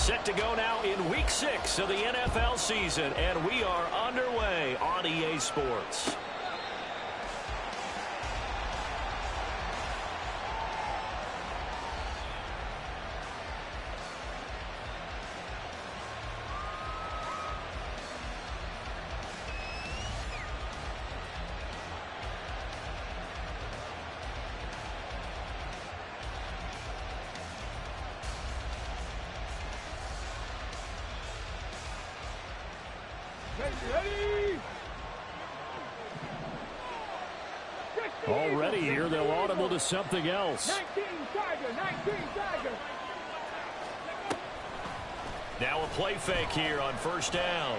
Set to go now in Week 6 of the NFL season, and we are underway on EA Sports. Already here, they'll audible to something else. 19 Tiger. Now a play fake here on first down.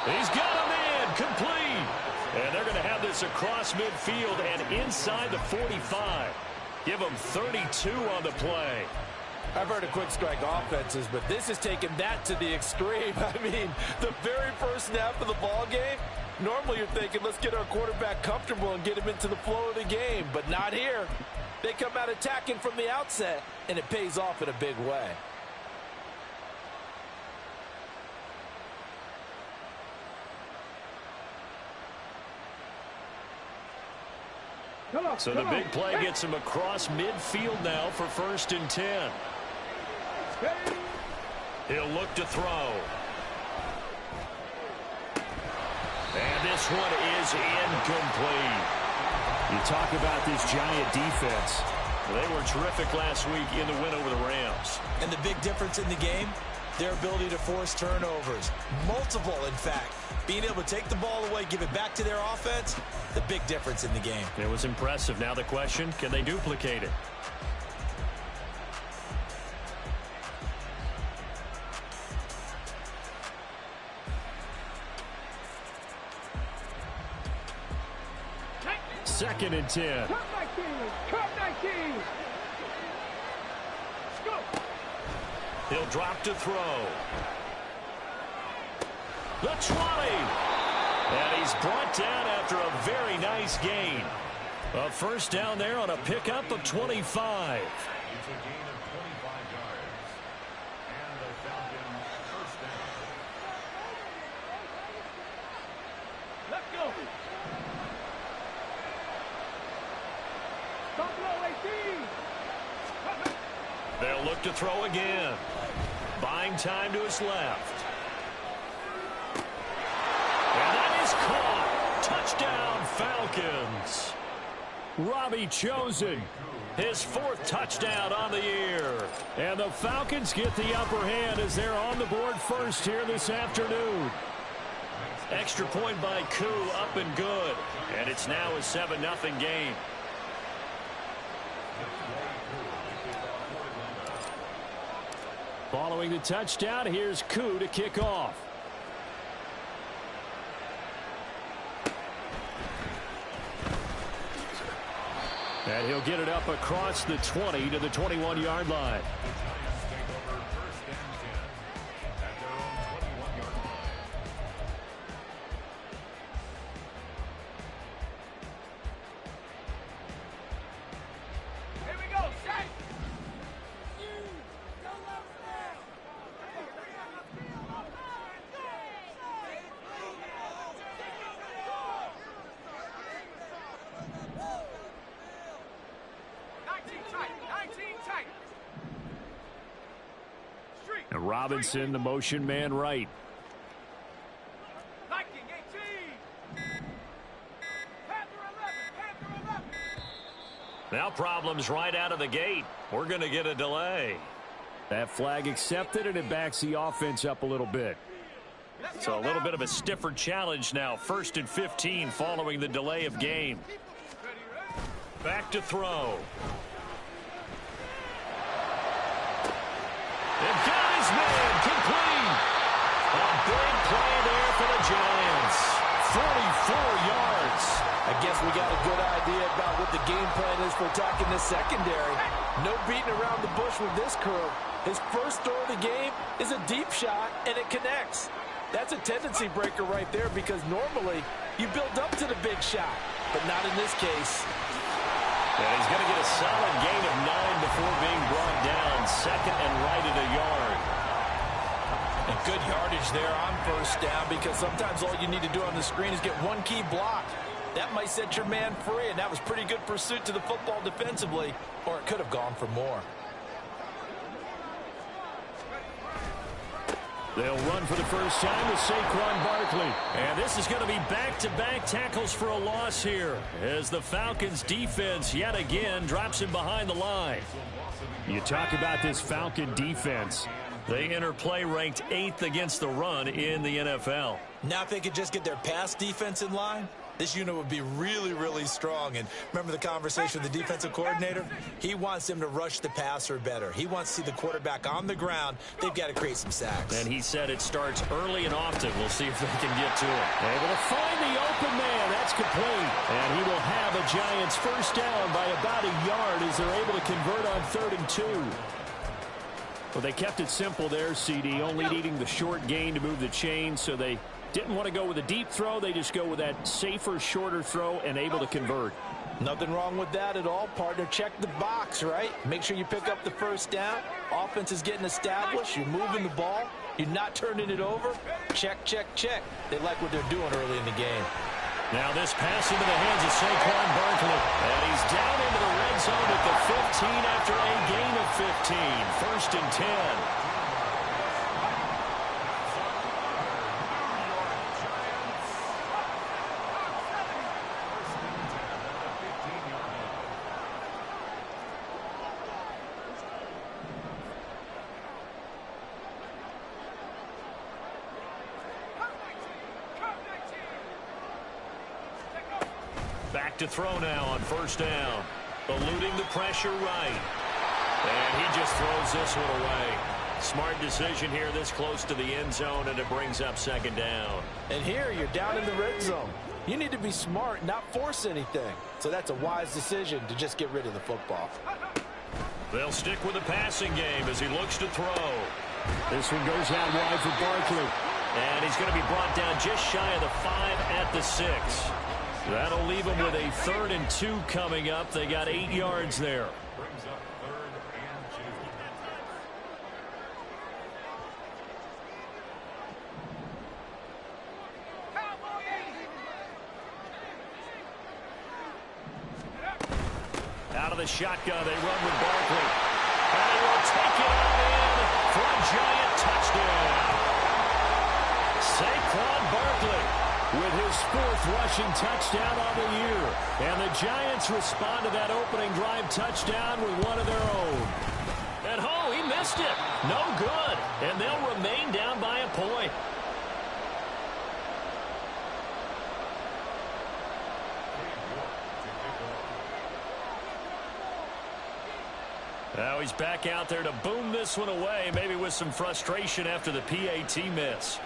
He's got him in, complete. And they're going to have this across midfield and inside the 45. Give them 32 on the play. I've heard of quick strike offenses, but this is taking that to the extreme. I mean, the very first snap of the ball game, normally you're thinking, let's get our quarterback comfortable and get him into the flow of the game, but not here. They come out attacking from the outset, and it pays off in a big way. So the big play gets him across midfield now for 1st and 10. He'll look to throw. And this one is incomplete. You talk about this giant defense. They were terrific last week in the win over the Rams. And the big difference in the game, their ability to force turnovers. Multiple, in fact. Being able to take the ball away, give it back to their offense, the big difference in the game. It was impressive. Now the question, can they duplicate it? Second and 10. Cut 19. Go. He'll drop to throw. The 20. And he's brought down after a very nice gain. A first down there on a pickup of 25. It's a gain of 25 yards. And the Falcons first down. Let's go. Stop low, 18. They'll look to throw again. Buying time to his left. And that is caught. Touchdown, Falcons. Robbie Chosen. His 4th touchdown on the year. And the Falcons get the upper hand as they're on the board first here this afternoon. Extra point by Koo, up and good. And it's now a 7-0 game. Following the touchdown, here's Koo to kick off. And he'll get it up across the 20 to the 21-yard line. And Robinson, the motion man right. Now problems right out of the gate. We're going to get a delay. That flag accepted, and it backs the offense up a little bit. So a little bit of a stiffer challenge now. 1st and 15 following the delay of game. Back to throw. They've got his man complete. A big play there for the Giants. 44 yards. I guess we got a good idea about what the game plan is for attacking this secondary. No beating around the bush with this crew. His first throw of the game is a deep shot, and it connects. That's a tendency breaker right there because normally you build up to the big shot, but not in this case. And he's going to get a solid gain of 9 before being brought down. Second and right at a yard. And good yardage there on first down, because sometimes all you need to do on the screen is get one key block. That might set your man free, and that was pretty good pursuit to the football defensively, or it could have gone for more. They'll run for the first time with Saquon Barkley. And this is going to be back-to-back tackles for a loss here, as the Falcons defense yet again drops him behind the line. You talk about this Falcon defense. They enter play ranked 8th against the run in the NFL. Now if they could just get their pass defense in line, this unit would be really, really strong. And remember the conversation with the defensive coordinator? He wants them to rush the passer better. He wants to see the quarterback on the ground. They've got to create some sacks. And he said it starts early and often. We'll see if they can get to it. Able to find the open man. That's complete. And he will have a Giants first down by about a yard as they're able to convert on 3rd and 2. Well, they kept it simple there, CD, only needing the short gain to move the chain, so they didn't want to go with a deep throw. They just go with that safer, shorter throw and able to convert. Nothing wrong with that at all, partner. Check the box, right? Make sure you pick up the first down. Offense is getting established. You're moving the ball. You're not turning it over. Check, check, check. They like what they're doing early in the game. Now this pass into the hands of Saquon Barkley. And he's down into the red zone at the 15 after a gain of 15. 1st and 10. Back to throw now on first down. Eluding the pressure right. And he just throws this one away. Smart decision here this close to the end zone, and it brings up 2nd down. And here you're down in the red zone. You need to be smart, not force anything. So that's a wise decision to just get rid of the football. They'll stick with the passing game as he looks to throw. This one goes out wide for Barkley. And he's going to be brought down just shy of the 5 at the 6. That'll leave them with a 3rd and 2 coming up. They got 8 yards there. Brings up 3rd and 2. Out of the shotgun, they run with Barkley. And they will take it on in for a Giant touchdown. Saquon Barkley with his 4th rushing touchdown on the year. And the Giants respond to that opening drive touchdown with one of their own. And oh, he missed it. No good. And they'll remain down by a point. Now he's back out there to boom this one away, maybe with some frustration after the PAT miss.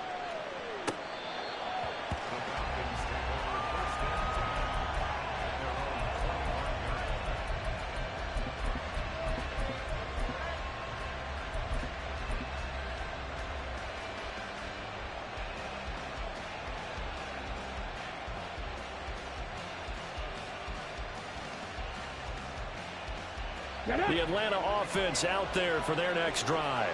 The Atlanta offense out there for their next drive.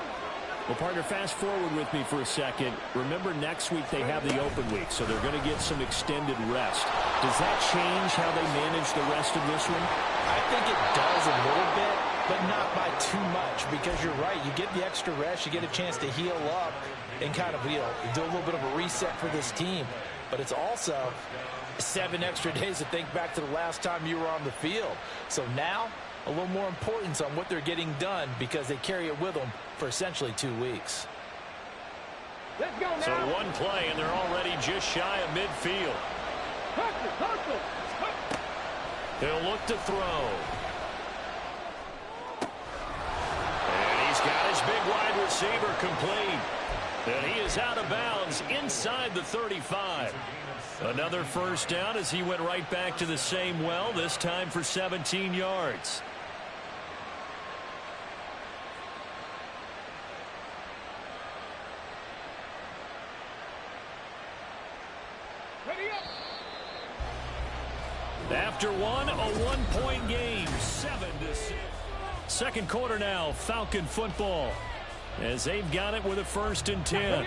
Well, partner, fast forward with me for a second. Remember, next week they have the open week, so they're going to get some extended rest. Does that change how they manage the rest of this one? I think it does a little bit, but not by too much, because you're right. You get the extra rest. You get a chance to heal up and kind of, do a little bit of a reset for this team. But it's also 7 extra days to think back to the last time you were on the field. So now, a little more importance on what they're getting done, because they carry it with them for essentially 2 weeks. Let's go now. So one play, and they're already just shy of midfield. Hustle. He'll look to throw. And he's got his big wide receiver complete. And he is out of bounds inside the 35. Another first down as he went right back to the same well, this time for 17 yards. After one, a one-point game, 7-6. Second quarter now, Falcon football, as they've got it with a 1st and 10.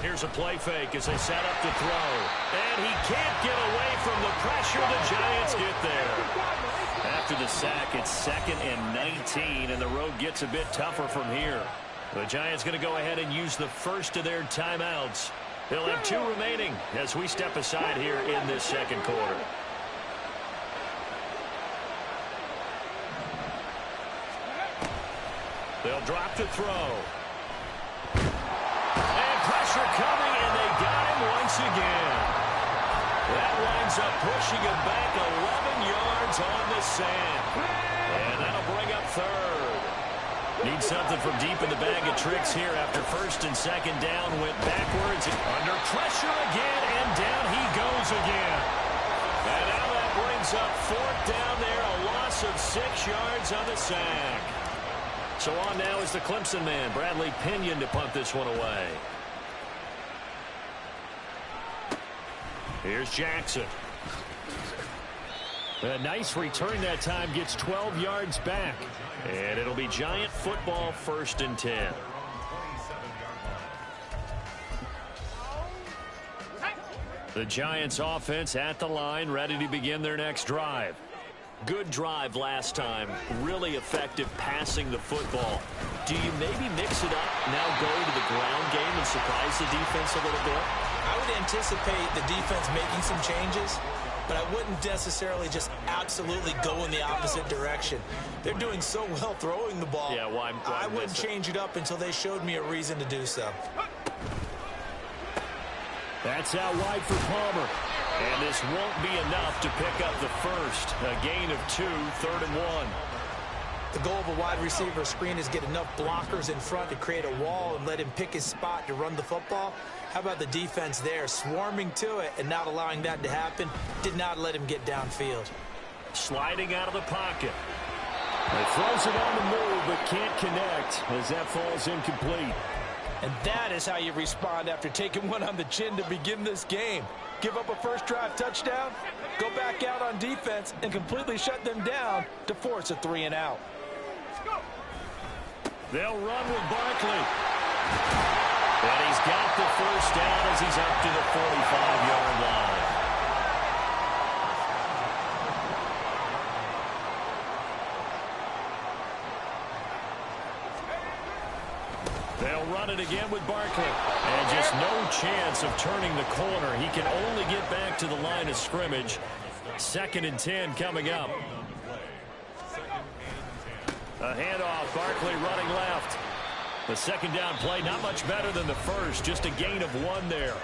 Here's a play fake as they set up to throw. And he can't get away from the pressure. The Giants get there. After the sack, it's 2nd and 19, and the road gets a bit tougher from here. The Giants going to go ahead and use the first of their timeouts. They'll have 2 remaining as we step aside here in this second quarter. They'll drop to throw. And pressure coming, and they got him once again. That winds up pushing him back 11 yards on the sand. And that'll bring up 3rd. Need something from deep in the bag of tricks here after 1st and 2nd down. Went backwards. Under pressure again, and down he goes again. And now that brings up 4th down there. A loss of 6 yards on the sack. So on now is the Clemson man, Bradley Pinion, to punt this one away. Here's Jackson. A nice return that time, gets 12 yards back. And it'll be Giant football, 1st and 10. The Giants offense at the line, ready to begin their next drive. Good drive last time. Really effective passing the football. Do you maybe mix it up, now go to the ground game and surprise the defense a little bit? I would anticipate the defense making some changes, but I wouldn't necessarily just absolutely go in the opposite direction. They're doing so well throwing the ball. Yeah, why I wouldn't change it up until they showed me a reason to do so. That's out wide for Palmer. And this won't be enough to pick up the first. A gain of 2, 3rd and 1. The goal of a wide receiver screen is get enough blockers in front to create a wall and let him pick his spot to run the football. How about the defense there, swarming to it and not allowing that to happen? Did not let him get downfield. Sliding out of the pocket. He throws it on the move, but can't connect as that falls incomplete. And that is how you respond after taking one on the chin to begin this game. Give up a first drive touchdown, go back out on defense, and completely shut them down to force a 3 and out. They'll run with Barkley. And he's got the first down as he's up to the 45-yard line. They'll run it again with Barkley. And just no chance of turning the corner. He can only get back to the line of scrimmage. 2nd and 10 coming up. A handoff, Barkley running left. The 2nd down play, not much better than the first, just a gain of 1 there.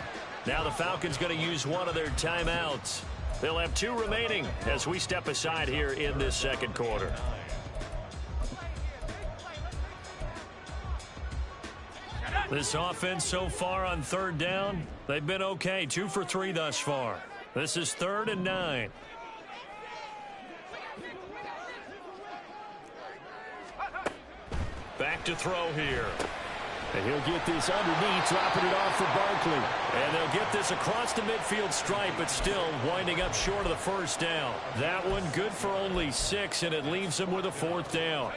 Now the Falcons going to use one of their timeouts. They'll have 2 remaining as we step aside here in this second quarter. This offense so far on 3rd down, they've been okay. 2 for 3 thus far. This is 3rd and 9. Back to throw here. And he'll get this underneath, dropping it off for Barkley. And they'll get this across the midfield stripe, but still winding up short of the first down. That one good for only 6, and it leaves them with a 4th down.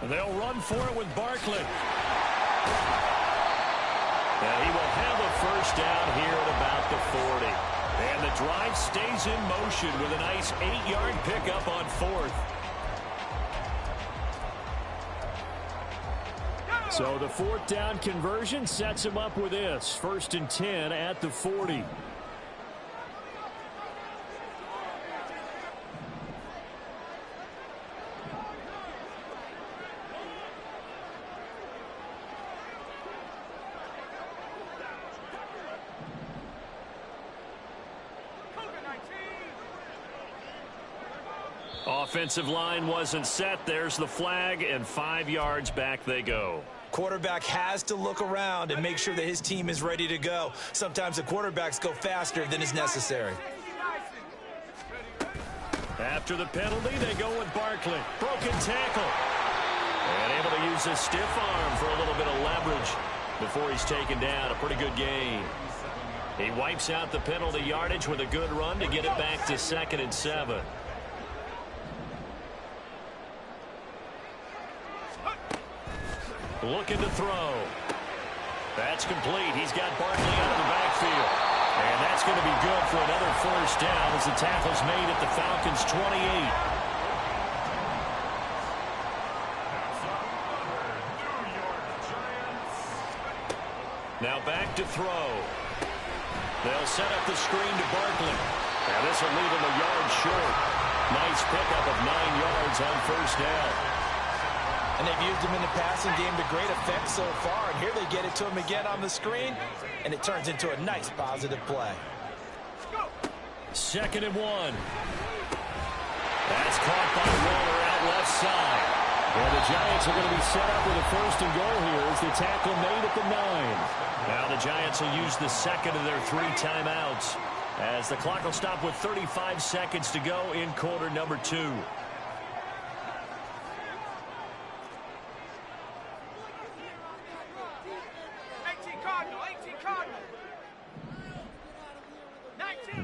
They'll run for it with Barkley. And he will have a first down here at about the 40. And the drive stays in motion with a nice 8-yard pickup on 4th. So the 4th down conversion sets him up with this. 1st and 10 at the 40. offensive line wasn't set. There's the flag, and 5 yards back they go. Quarterback has to look around and make sure that his team is ready to go. Sometimes the quarterbacks go faster than is necessary. After the penalty, they go with Barkley. Broken tackle. And able to use his stiff arm for a little bit of leverage before he's taken down. A pretty good gain. He wipes out the penalty yardage with a good run to get it back to 2nd and 7. Looking to throw. That's complete. He's got Barkley out of the backfield. And that's going to be good for another first down as the tackle's made at the Falcons' 28. Now back to throw. They'll set up the screen to Barkley. Now this will leave him a yard short. Nice pickup of 9 yards on first down. And they've used him in the passing game to great effect so far. And here they get it to him again on the screen. And it turns into a nice positive play. 2nd and 1. That's caught by Waller out left side. And the Giants are going to be set up with a 1st and goal here as the tackle made at the 9. Now the Giants will use the 2nd of their 3 timeouts as the clock will stop with 35 seconds to go in quarter number 2.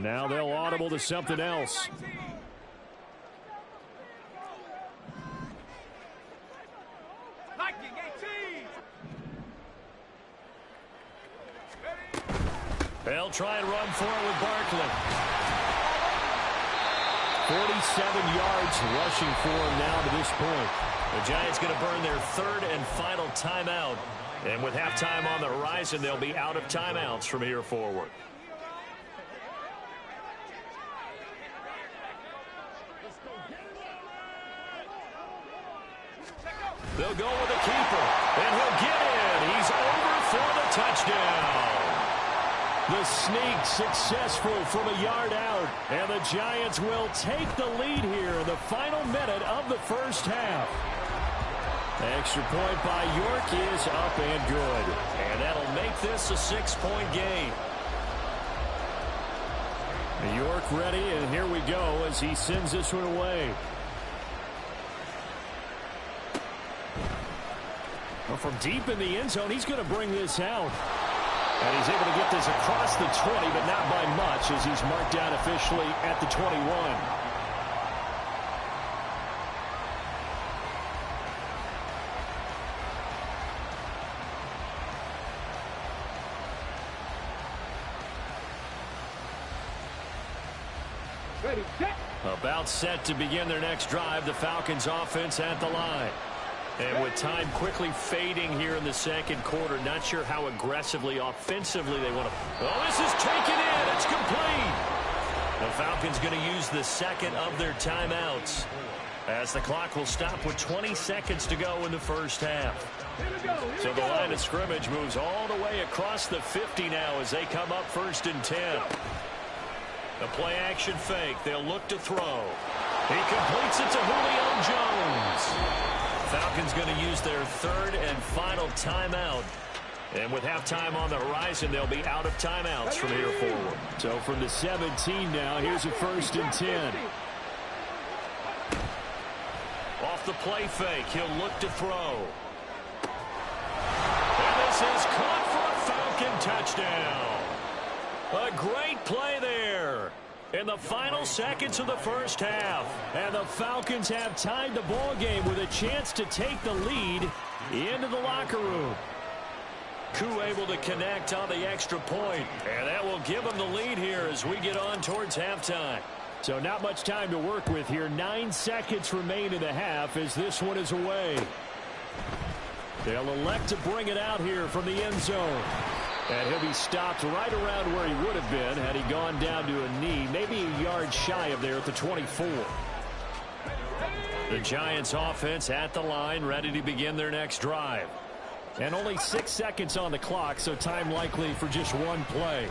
Now they'll audible to something else. They'll try and run for it with Barkley. 47 yards rushing for him now to this point. The Giants going to burn their 3rd and final timeout. And with halftime on the horizon, they'll be out of timeouts from here forward. They'll go with the keeper, and he'll get in. He's over for the touchdown. The sneak successful from a yard out, and the Giants will take the lead here in the final minute of the first half. Extra point by York is up and good, and that'll make this a 6-point game. York ready, and here we go as he sends this one away. Well, from deep in the end zone, he's going to bring this out. And he's able to get this across the 20, but not by much as he's marked down officially at the 21. Ready, set. About set to begin their next drive, the Falcons offense at the line. And with time quickly fading here in the second quarter, not sure how aggressively, offensively they want to. Oh, this is taken in. It's complete. The Falcons going to use the 2nd of their timeouts as the clock will stop with 20 seconds to go in the first half. So the line of scrimmage moves all the way across the 50 now as they come up 1st and 10. The play action fake. They'll look to throw. He completes it to Julio Jones. Falcons going to use their 3rd and final timeout. And with halftime on the horizon, they'll be out of timeouts from here forward. So from the 17 now, here's a 1st and 10. Off the play fake, he'll look to throw. And this is caught for a Falcon touchdown. A great play there in the final seconds of the first half. And the Falcons have tied the ball game with a chance to take the lead into the locker room. Koo able to connect on the extra point, and that will give them the lead here as we get on towards halftime. So not much time to work with here. 9 seconds remain in the half as this one is away. They'll elect to bring it out here from the end zone. And he'll be stopped right around where he would have been had he gone down to a knee, maybe a yard shy of there at the 24. The Giants offense at the line, ready to begin their next drive. And only 6 seconds on the clock, so time likely for just one play.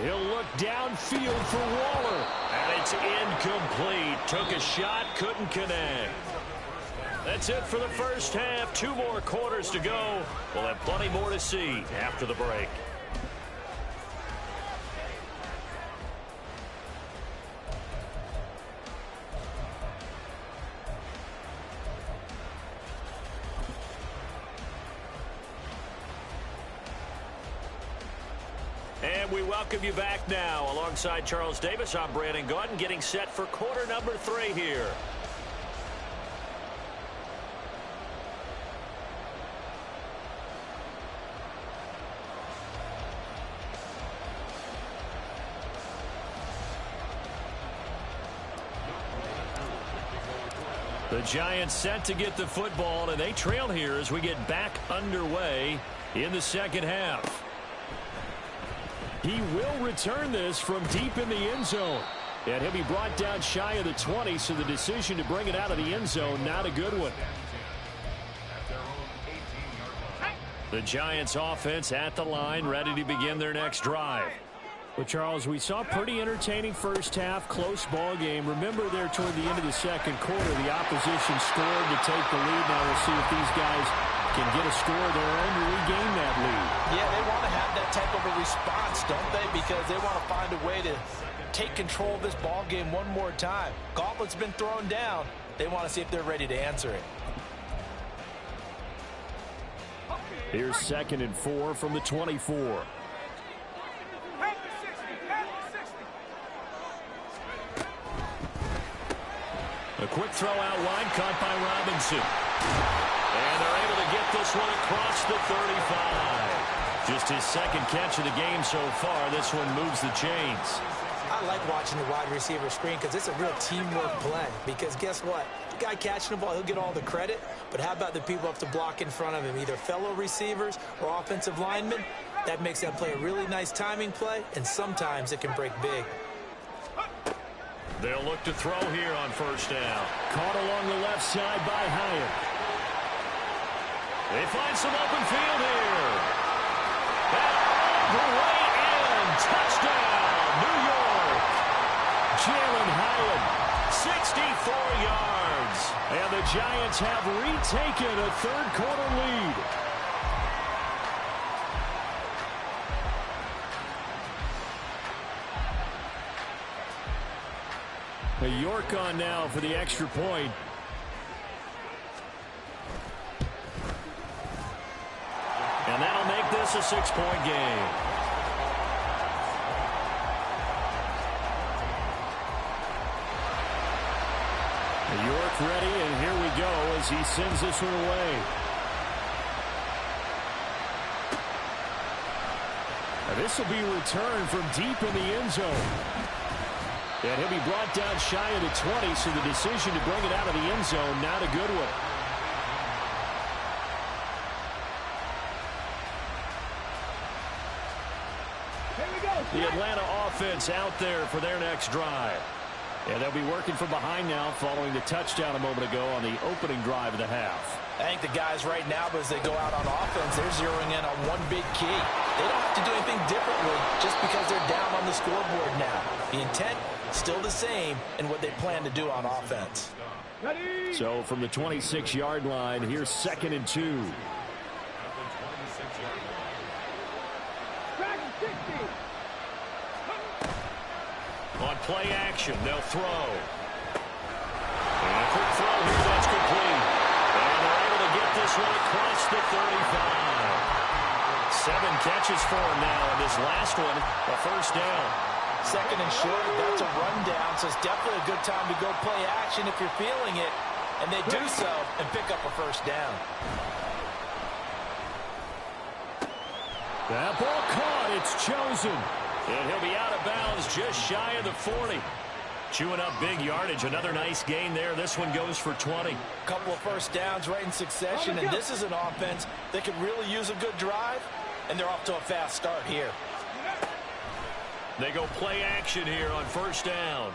He'll look downfield for Waller. And it's incomplete. Took a shot, couldn't connect. That's it for the first half. 2 more quarters to go. We'll have plenty more to see after the break. And we welcome you back now. Alongside Charles Davis, I'm Brandon Gaudin, getting set for quarter number 3 here. The Giants set to get the football, and they trail here as we get back underway in the second half. He will return this from deep in the end zone. And he'll be brought down shy of the 20, so the decision to bring it out of the end zone, not a good one. The Giants offense at the line, ready to begin their next drive. Well, Charles, we saw a pretty entertaining first half, close ball game. Remember there toward the end of the second quarter, the opposition scored to take the lead. Now we'll see if these guys can get a score of their own to regain that lead. Yeah, they want to have that type of a response, don't they? Because they want to find a way to take control of this ball game one more time. Gauntlet's been thrown down. They want to see if they're ready to answer it. Here's 2nd and 4 from the 24. A quick throw out wide, caught by Robinson. And they're able to get this one across the 35. Just his 2nd catch of the game so far. This one moves the chains. I like watching the wide receiver screen because it's a real teamwork play. Because guess what? The guy catching the ball, he'll get all the credit. But how about the people up to block in front of him, either fellow receivers or offensive linemen? That makes that play a really nice timing play, and sometimes it can break big. They'll look to throw here on first down. Caught along the left side by Hyatt. They find some open field here. And all the way in. Touchdown, New York. Jalen Hyatt, 64 yards. And the Giants have retaken a third-quarter lead. York on now for the extra point. And that'll make this a 6-point game. York ready, and here we go as he sends this one away. Now this will be returned from deep in the end zone. And he'll be brought down shy of the 20, so the decision to bring it out of the end zone, not a good one. The Atlanta offense out there for their next drive. And they'll be working from behind now following the touchdown a moment ago on the opening drive of the half. I think the guys right now, as they go out on offense, they're zeroing in on one big key. They don't have to do anything differently just because they're down on the scoreboard now. The intent, still the same in what they plan to do on offense. So from the 26-yard line, here's 2nd and 2. On play action, they'll throw. And a quick throw here, that's complete. And they're able to get this one across the 35. 7 catches for him now, and this last one, a first down. 2nd and short, that's a rundown, so it's definitely a good time to go play action if you're feeling it. And they do so and pick up a first down. That ball caught, it's chosen. And he'll be out of bounds just shy of the 40. Chewing up big yardage. Another nice gain there. This one goes for 20. A couple of first downs right in succession, and this is an offense that could really use a good drive, and they're off to a fast start here. They go play action here on first down.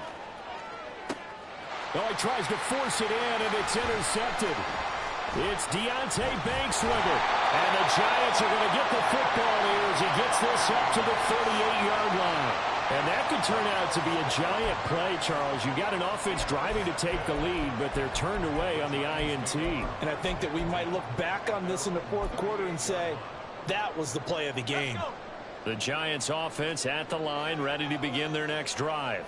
Oh, he tries to force it in, and it's intercepted. It's Deonte Banks with it. And the Giants are going to get the football here as he gets this up to the 38-yard line. And that could turn out to be a giant play, Charles. You've got an offense driving to take the lead, but they're turned away on the INT. And I think that we might look back on this in the fourth quarter and say, that was the play of the game. The Giants offense at the line, ready to begin their next drive.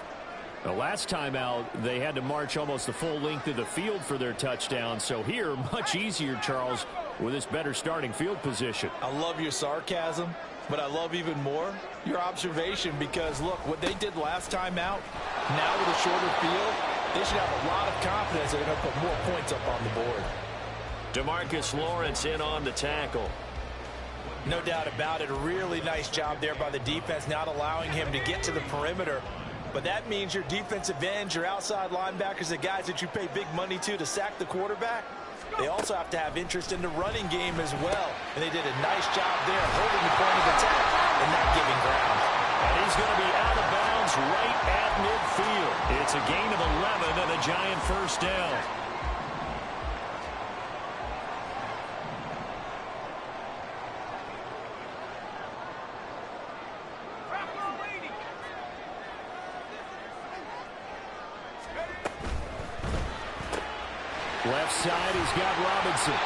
The last time out, they had to march almost the full length of the field for their touchdown. So here, much easier, Charles, with this better starting field position. I love your sarcasm, but I love even more your observation, because, look, what they did last time out, now with a shorter field, they should have a lot of confidence they're going to put more points up on the board. DeMarcus Lawrence in on the tackle. No doubt about it. A really nice job there by the defense, not allowing him to get to the perimeter. But that means your defensive ends, your outside linebackers, the guys that you pay big money to sack the quarterback, they also have to have interest in the running game as well. And they did a nice job there holding the point of attack and not giving ground. And he's going to be out of bounds right at midfield. It's a gain of 11 and a Giant first down. Left side, he's got Robinson.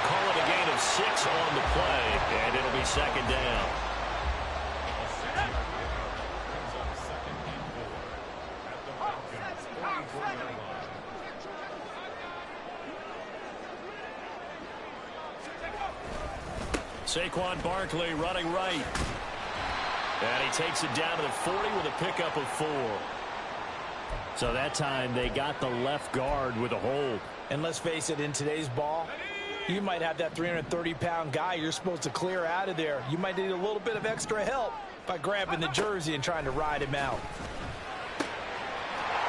Call it a gain of 6 on the play, and it'll be second down. Saquon Barkley running right. And he takes it down to the 40 with a pickup of 4. So that time they got the left guard with a hold. And let's face it, in today's ball, you might have that 330-pound guy you're supposed to clear out of there. You might need a little bit of extra help by grabbing the jersey and trying to ride him out.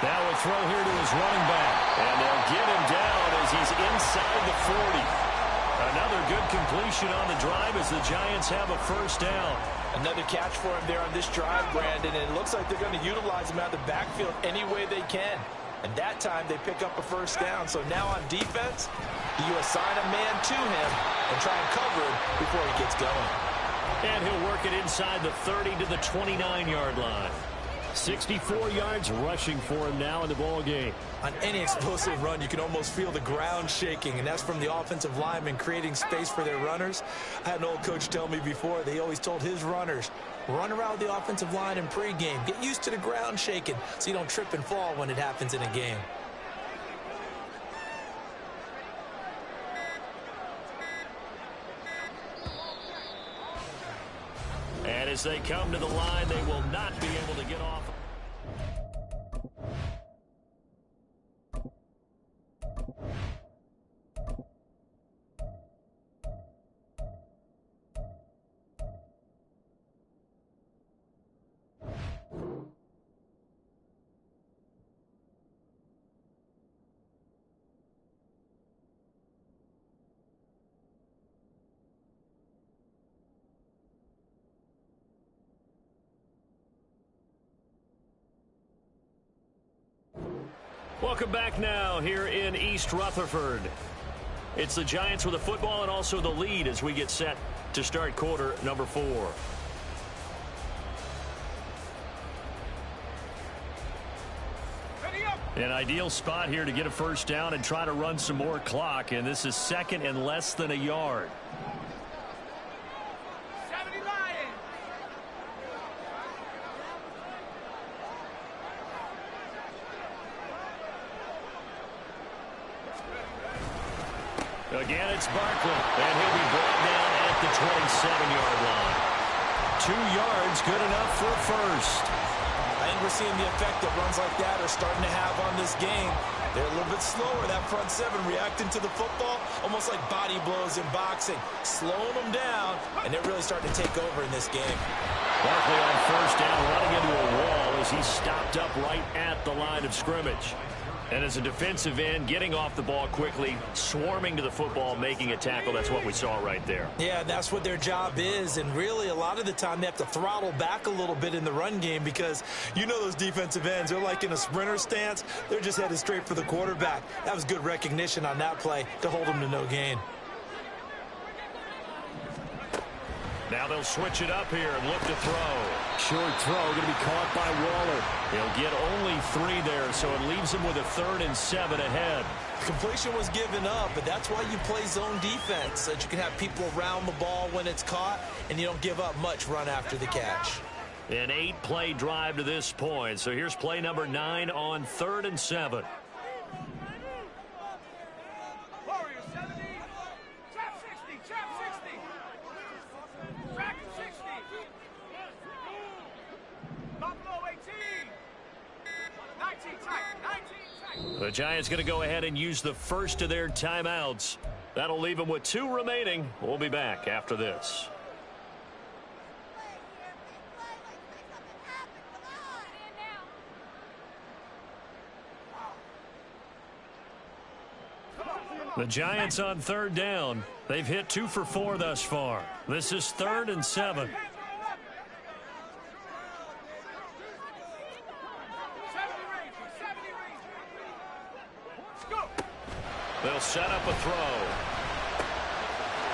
Now a throw here to his running back. And they'll get him down as he's inside the 40. Another good completion on the drive as the Giants have a first down. Another catch for him there on this drive, Brandon, and it looks like they're going to utilize him out of the backfield any way they can. And that time they pick up a first down. So now on defense, you assign a man to him and try and cover him before he gets going. And he'll work it inside the 30 to the 29-yard line. 64 yards rushing for him now in the ball game. On any explosive run, you can almost feel the ground shaking, and that's from the offensive linemen creating space for their runners. I had an old coach tell me before, they always told his runners, run around the offensive line in pregame. Get used to the ground shaking so you don't trip and fall when it happens in a game. And as they come to the line, they will not be able to get off. Welcome back now here in East Rutherford. It's the Giants with the football and also the lead as we get set to start quarter number 4. An ideal spot here to get a first down and try to run some more clock, and this is second and less than a yard. Again, it's Barkley, and he'll be brought down at the 27-yard line. 2 yards, good enough for a first. I think we're seeing the effect that runs like that are starting to have on this game. They're a little bit slower, that front 7, reacting to the football, almost like body blows in boxing, slowing them down, and they're really starting to take over in this game. Barkley on first down, running into a wall as he's stopped up right at the line of scrimmage. And as a defensive end, getting off the ball quickly, swarming to the football, making a tackle, that's what we saw right there. Yeah, that's what their job is. And really, a lot of the time, they have to throttle back a little bit in the run game because you know those defensive ends, they're like in a sprinter stance. They're just headed straight for the quarterback. That was good recognition on that play to hold them to no gain. Now they'll switch it up here and look to throw. Short throw, going to be caught by Waller. He'll get only 3 there, so it leaves him with a 3rd and 7 ahead. Completion was given up, but that's why you play zone defense, so that you can have people around the ball when it's caught, and you don't give up much run after the catch. An 8-play drive to this point, so here's play number 9 on 3rd and 7. The Giants going to go ahead and use the first of their timeouts. That'll leave them with 2 remaining. We'll be back after this. The Giants on 3rd down. They've hit 2 for 4 thus far. This is 3rd and 7. They'll set up a throw.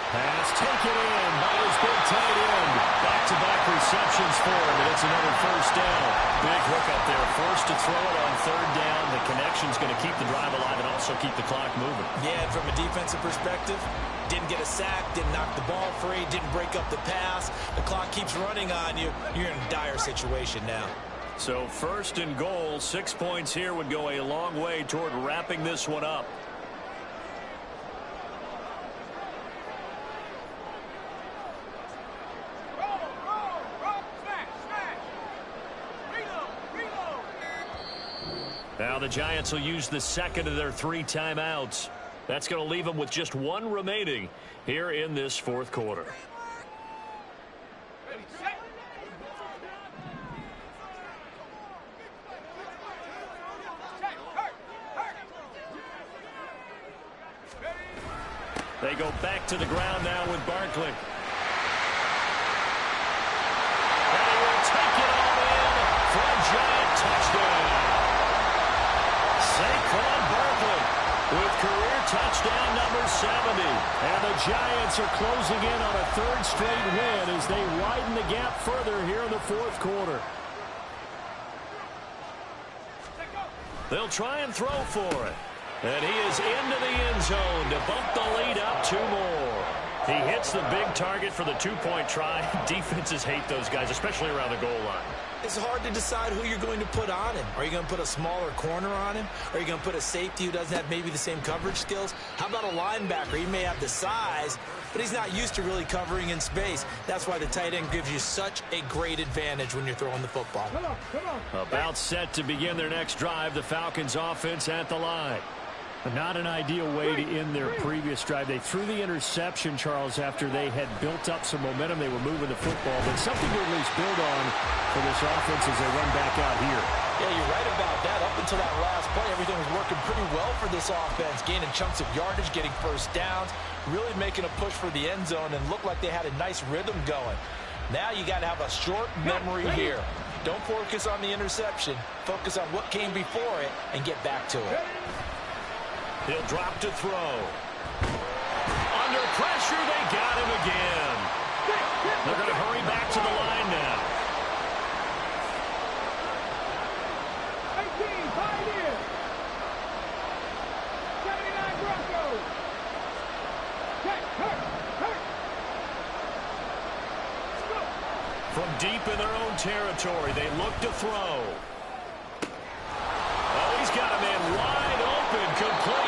Pass taken in by his big tight end. Back-to-back receptions for him, and it's another 1st down. Big hook up there. Forced to throw it on 3rd down. The connection's going to keep the drive alive and also keep the clock moving. Yeah, and from a defensive perspective, didn't get a sack, didn't knock the ball free, didn't break up the pass. The clock keeps running on you. You're in a dire situation now. So 1st and goal, 6 points here would go a long way toward wrapping this one up. Now the Giants will use the 2nd of their 3 timeouts. That's going to leave them with just 1 remaining here in this 4th quarter. They go back to the ground now with Barkley. And he will take it all in for a Giant touchdown. Saquon Barkley with career touchdown number 70. And the Giants are closing in on a 3rd straight win as they widen the gap further here in the 4th quarter. They'll try and throw for it. And he is into the end zone to bump the lead up 2 more. He hits the big target for the 2-point try. Defenses hate those guys, especially around the goal line. It's hard to decide who you're going to put on him. Are you going to put a smaller corner on him? Are you going to put a safety who doesn't have maybe the same coverage skills? How about a linebacker? He may have the size, but he's not used to really covering in space. That's why the tight end gives you such a great advantage when you're throwing the football. About set to begin their next drive, the Falcons offense at the line. Not an ideal way to end their previous drive. They threw the interception, Charles, after they had built up some momentum. They were moving the football, but something to at least build on for this offense as they run back out here. Yeah, you're right about that. Up until that last play, everything was working pretty well for this offense, gaining chunks of yardage, getting 1st downs, really making a push for the end zone, and looked like they had a nice rhythm going. Now you got to have a short memory here. Don't focus on the interception. Focus on what came before it and get back to it. He'll drop to throw. Under pressure, they got him again. They're going to hurry back to the line now. 18, Pioneer. 79 Broncos. Hurt. From deep in their own territory, they look to throw. Oh, he's got a man wide open, complete.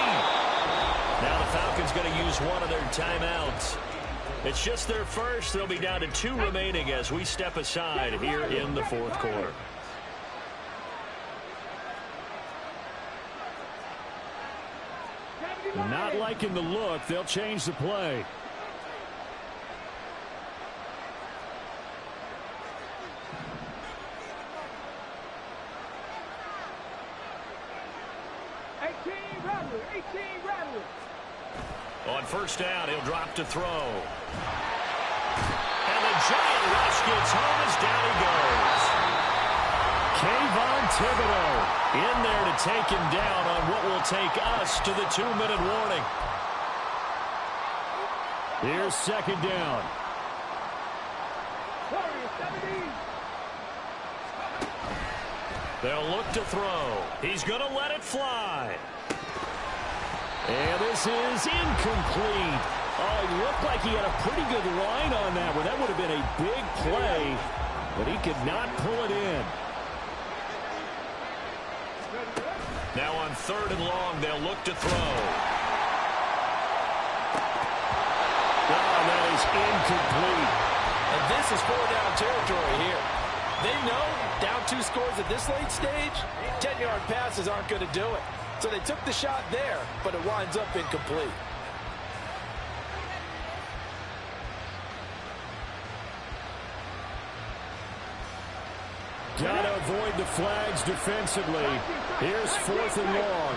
Now the Falcons going to use one of their timeouts. It's just their first. They'll be down to 2 remaining as we step aside here in the 4th quarter. Not liking the look. They'll change the play. 18 Rattlers. On first down, he'll drop to throw. And the giant rush gets home as down he goes. Kayvon Thibodeau in there to take him down on what will take us to the 2-minute warning. Here's second down. 17. They'll look to throw. He's going to let it fly. And this is incomplete. Oh, it looked like he had a pretty good line on that one. That would have been a big play, but he could not pull it in. Now on third and long, they'll look to throw. Oh, that is incomplete. And this is 4-down territory here. They know down 2 scores at this late stage, 10-yard passes aren't going to do it. So they took the shot there, but it winds up incomplete. Got to avoid the flags defensively. Here's 4th and long.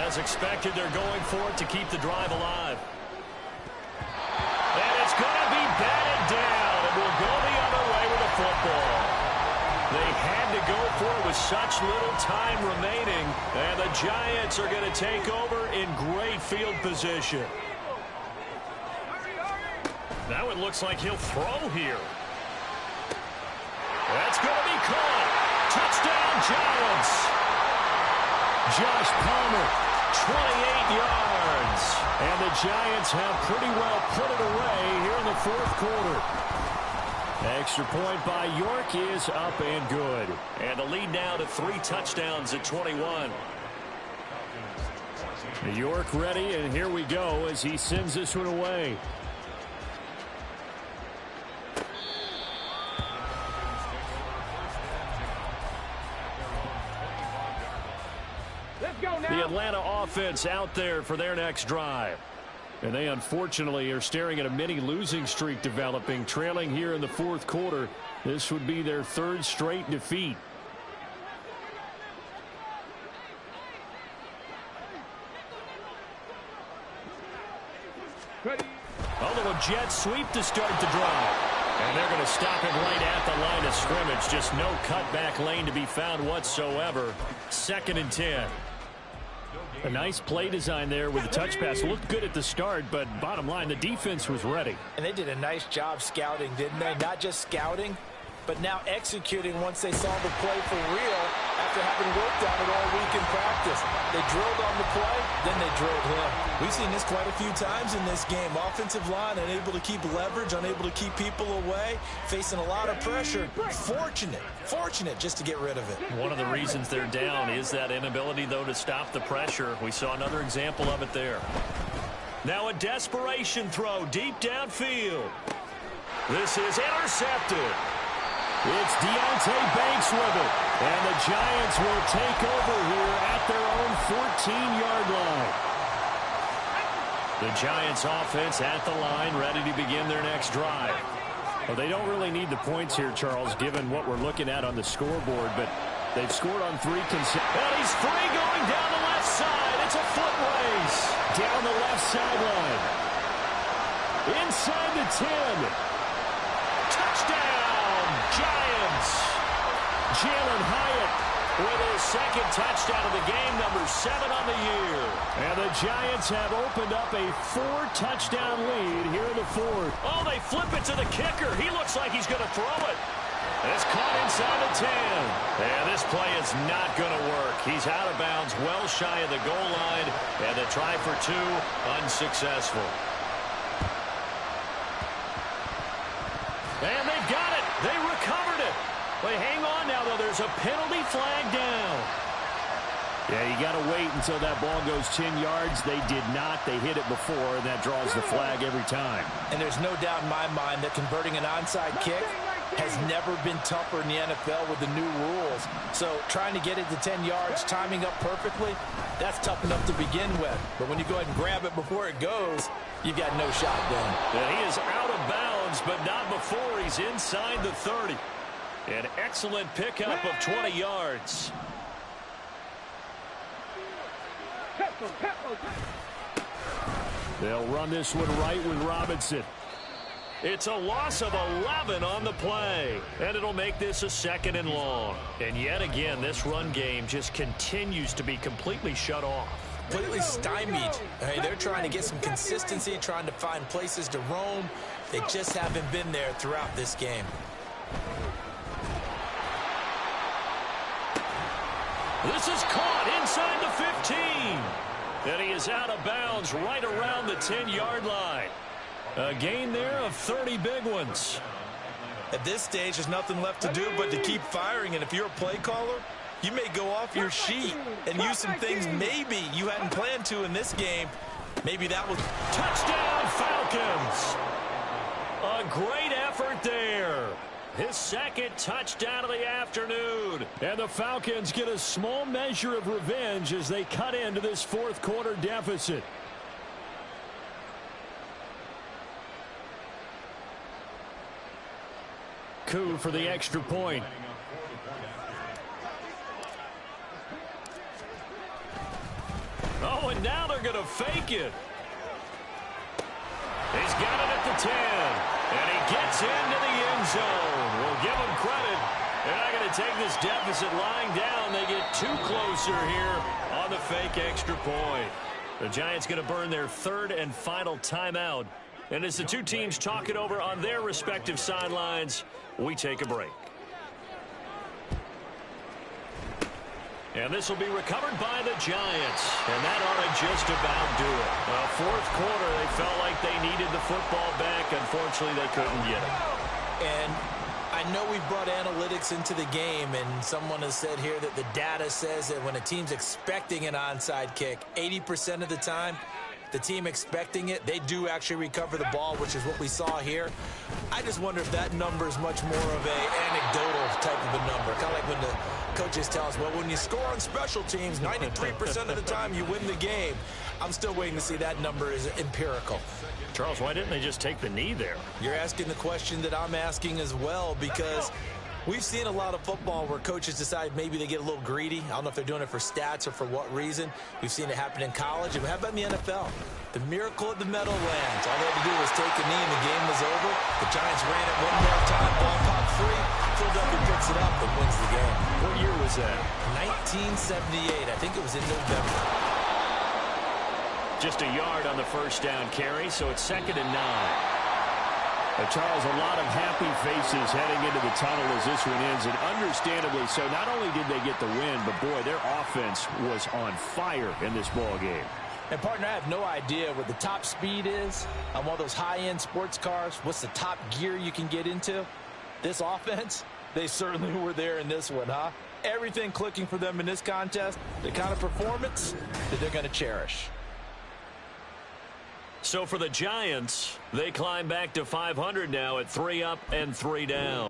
As expected, they're going for it to keep the drive alive. And it's going to be batted down, and we'll go the other way with the football. They had to go for it with such little time remaining, and the Giants are going to take over in great field position. Now it looks like he'll throw here. That's going to be caught. Touchdown, Giants. Josh Palmer, 28 yards. And the Giants have pretty well put it away here in the 4th quarter. Extra point by York is up and good. And the lead now to 3 touchdowns at 21. York ready, and here we go as he sends this one away. The Atlanta offense out there for their next drive. And they unfortunately are staring at a mini losing streak developing, trailing here in the 4th quarter. This would be their 3rd straight defeat. A little jet sweep to start the drive. And they're going to stop him right at the line of scrimmage. Just no cutback lane to be found whatsoever. 2nd and 10. A nice play design there with the touch pass. Looked good at the start, but bottom line, the defense was ready. And they did a nice job scouting, didn't they? Not just scouting, but now executing once they saw the play for real after having worked on it all week in practice. They drilled on the play, then they drilled him. We've seen this quite a few times in this game. Offensive line unable to keep leverage, unable to keep people away, facing a lot of pressure. Fortunate just to get rid of it. One of the reasons they're down is that inability, though, to stop the pressure. We saw another example of it there. Now a desperation throw deep downfield. This is intercepted. It's Deontay Banks with it. And the Giants will take over here at their own 14-yard line. The Giants offense at the line, ready to begin their next drive. Well, they don't really need the points here, Charles, given what we're looking at on the scoreboard, but they've scored on 3 consecutive. And he's free going down the left side. It's a foot race. Down the left sideline. Inside the 10. Touchdown, Giants. Jalen Hyatt with his 2nd touchdown of the game, number 7 on the year. And the Giants have opened up a 4-touchdown lead here in the 4th. Oh, they flip it to the kicker. He looks like he's going to throw it. And it's caught inside the 10. And this play is not going to work. He's out of bounds, well shy of the goal line. And the try for 2, unsuccessful. And they've got it. They recovered it. They hang on now, though. There's a penalty flag down. Yeah, you got to wait until that ball goes 10 yards. They did not. They hit it before, and that draws the flag every time. And there's no doubt in my mind that converting an onside kick has never been tougher in the NFL with the new rules. So trying to get it to 10 yards, timing up perfectly, that's tough enough to begin with. But when you go ahead and grab it before it goes, you've got no shot then. Yeah, he is out of bounds, but not before he's inside the 30. An excellent pickup of 20 yards. They'll run this one right with Robinson. It's a loss of 11 on the play, and it'll make this a 2nd and long. And yet again, this run game just continues to be completely shut off. Completely stymied. Hey, they're trying to get some consistency, trying to find places to roam. They just haven't been there throughout this game. This is caught inside the 15. And he is out of bounds right around the 10-yard line. A gain there of 30 big ones. At this stage, there's nothing left to do but to keep firing. And if you're a play caller, you may go off your sheet and use some things maybe you hadn't planned to in this game. Maybe that was... Touchdown, Falcons! A great effort there. His 2nd touchdown of the afternoon. And the Falcons get a small measure of revenge as they cut into this 4th quarter deficit. Coup for the extra point. Oh, and now they're going to fake it. He's got it at the 10. And he gets into the end zone. We'll give him credit. They're not going to take this deficit lying down. They get too closer here on the fake extra point. The Giants going to burn their 3rd and final timeout. And as the two teams talk it over on their respective sidelines, we take a break. And this will be recovered by the Giants. And that ought to just about do it. Well, 4th quarter, they felt like they needed the football back. Unfortunately, they couldn't get it. And I know we brought analytics into the game, and someone has said here that the data says that when a team's expecting an onside kick, 80% of the time, the team expecting it, they do actually recover the ball, which is what we saw here. I just wonder if that number is much more of a anecdotal type of a number. Kind of like when the coaches tell us, well, when you score on special teams, 93% of the time you win the game. I'm still waiting to see that number is empirical. Charles, why didn't they just take the knee there? You're asking the question that I'm asking as well, because we've seen a lot of football where coaches decide maybe they get a little greedy. I don't know if they're doing it for stats or for what reason. We've seen it happen in college. And how about in the NFL? The miracle at the Meadowlands. All they had to do was take a knee and the game was over. The Giants ran it one more time. Ball popped free. Philadelphia picks it up and wins the game. What year was that? 1978. I think it was in November. Just a yard on the first down carry, so it's 2nd and 9. Charles, a lot of happy faces heading into the tunnel as this one ends, and understandably so. Not only did they get the win, but boy, their offense was on fire in this ball game. And partner, I have no idea what the top speed is on one of those high-end sports cars. What's the top gear you can get into? This offense, they certainly were there in this one, huh? Everything clicking for them in this contest, the kind of performance that they're going to cherish. So for the Giants, they climb back to 500 now at 3 up and 3 down.